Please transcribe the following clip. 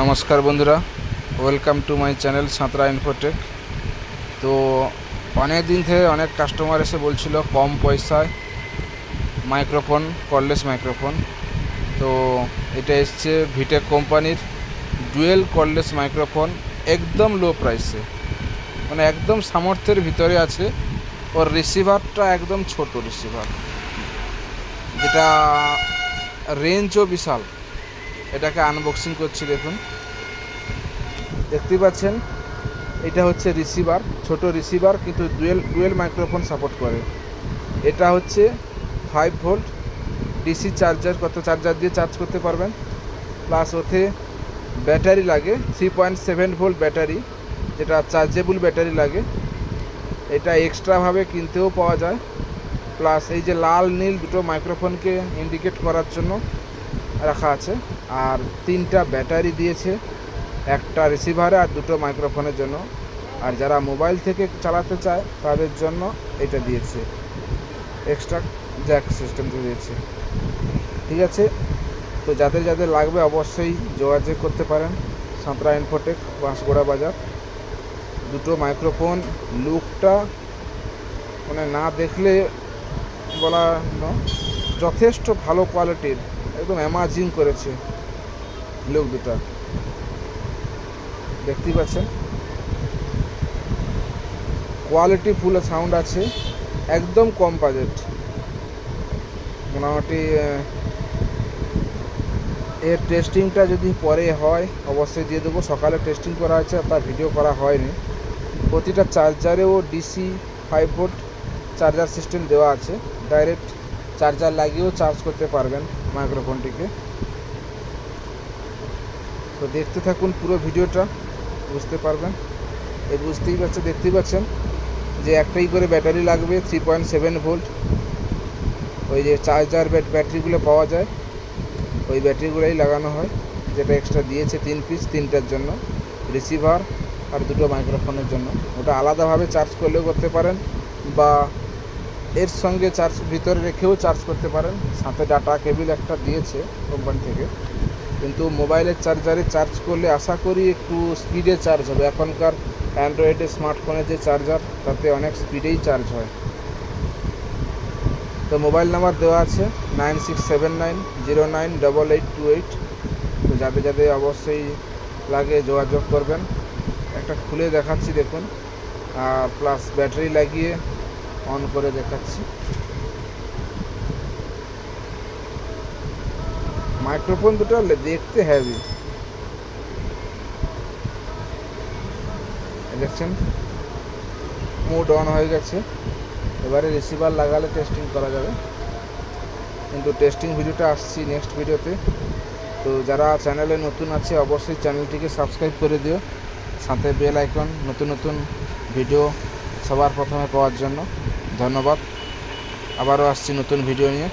নমস্কার বন্ধুরা, welcome to my channel Santra Infotech. তো অনেক দিন থেকে অনেক কাস্টমার এসে বলছিল কম পয়সায় মাইক্রোফোন, কর্ডলেস মাইক্রোফোন। তো এটা এসছে ভিটেক কোম্পানির ডুয়েল কর্ডলেস মাইক্রোফোন, একদম লো প্রাইসে, মানে একদম সামর্থ্যের ভিতরে আছে। ওর রিসিভারটা একদম ছোট রিসিভার, যেটা রেঞ্জও বিশাল। এটাকে আনবক্সিং করছি, দেখতেই পাচ্ছেন। এটা হচ্ছে রিসিভার, ছোট রিসিভার, কিন্তু ডুয়েল মাইক্রোফোন সাপোর্ট করে। এটা হচ্ছে 5 ভোল্ট ডিসি চার্জার, চার্জার দিয়ে চার্জ করতে পারবেন। প্লাস ওতে ব্যাটারি লাগে 3.7 ভোল্ট ব্যাটারি, যেটা চার্জেবল ব্যাটারি লাগে। এটা এক্সট্রাভাবে কিনতেও পাওয়া যায়। প্লাস এই যে লাল নীল দুটো মাইক্রোফোনকে ইন্ডিকেট করার জন্য রাখা আছে। আর 3টা ব্যাটারি দিয়েছে, একটা রিসিভারে আর 2টো মাইক্রোফোনের জন্য। আর যারা মোবাইল থেকে চালাতে চায় তাদের জন্য এটা দিয়েছে, এক্সট্রা জ্যাক সিস্টেম দিয়েছে। ঠিক আছে, তো যাদের যাদের লাগবে অবশ্যই যোগাযোগ করতে পারেন। সাঁতরা ইনফোটেক, বাঁশগোড়া বাজার। দুটো মাইক্রোফোন লুকটা মানে না দেখলে বলা যথেষ্ট ভালো কোয়ালিটির, একদম অ্যামাজিং করেছে লুক দুটা, দেখতেই পাচ্ছেন। কোয়ালিটি ফুল সাউন্ড আছে, একদম কম বাজেট। মোটামুটি এর টেস্টিংটা যদি পরে হয় অবশ্যই দিয়ে দেবো। সকালে টেস্টিং করা হয়েছে, তার ভিডিও করা হয়নি। প্রতিটা চার্জারেও ডিসি 5 ভোল্ট চার্জার সিস্টেম দেওয়া আছে, ডাইরেক্ট চার্জার লাগিয়েও চার্জ করতে পারবেন মাইক্রোফোনটিকে। তো দেখতে থাকুন পুরো ভিডিওটা, বুঝতে পারবেন। দেখতেই পাচ্ছেন যে একটাই করে ব্যাটারি লাগবে, 3.7 ভোল্ট। ওই যে চার্জার ব্যাটারিগুলো পাওয়া যায়, ওই ব্যাটারিগুলোই লাগানো হয়, যেটা এক্সট্রা দিয়েছে 3 পিস, 3টার জন্য রিসিভার আর 2টো মাইক্রোফোনের জন্য। ওটা আলাদাভাবে চার্জ করলেও করতে পারেন, বা এর সঙ্গে চার্জ ভিতরে রেখেও চার্জ করতে পারেন। সাথে ডাটা কেবিল একটা দিয়েছে কোম্পানি থেকে, কিন্তু মোবাইলের চার্জারে চার্জ করলে আশা করি একটু স্পিডে চার্জ হবে। এখনকার অ্যান্ড্রয়েডের স্মার্টফোনের যে চার্জার, তাতে অনেক স্পিডেই চার্জ হয়। তো মোবাইল নাম্বার দেওয়া আছে 9679098828। তো যাদের যাদের অবশ্যই লাগে যোগাযোগ করবেন। একটা খুলে দেখাচ্ছি, দেখুন। আর প্লাস ব্যাটারি লাগিয়ে অন করে দেখাচ্ছি। মাইক্রোফোন দুটো দেখতে হেভি, দেখছেন। মোড অন হয়ে গেছে, এবারে রিসিভার লাগালে টেস্টিং করা যাবে, কিন্তু টেস্টিং ভিডিওটা আসছি নেক্সট ভিডিওতে। তো যারা চ্যানেলে নতুন আছে অবশ্যই চ্যানেলটিকে সাবস্ক্রাইব করে দিও, সাথে বেল আইকন, নতুন নতুন ভিডিও সবার প্রথমে পাওয়ার জন্য। ধন্যবাদ, আবারও আসছি নতুন ভিডিও নিয়ে।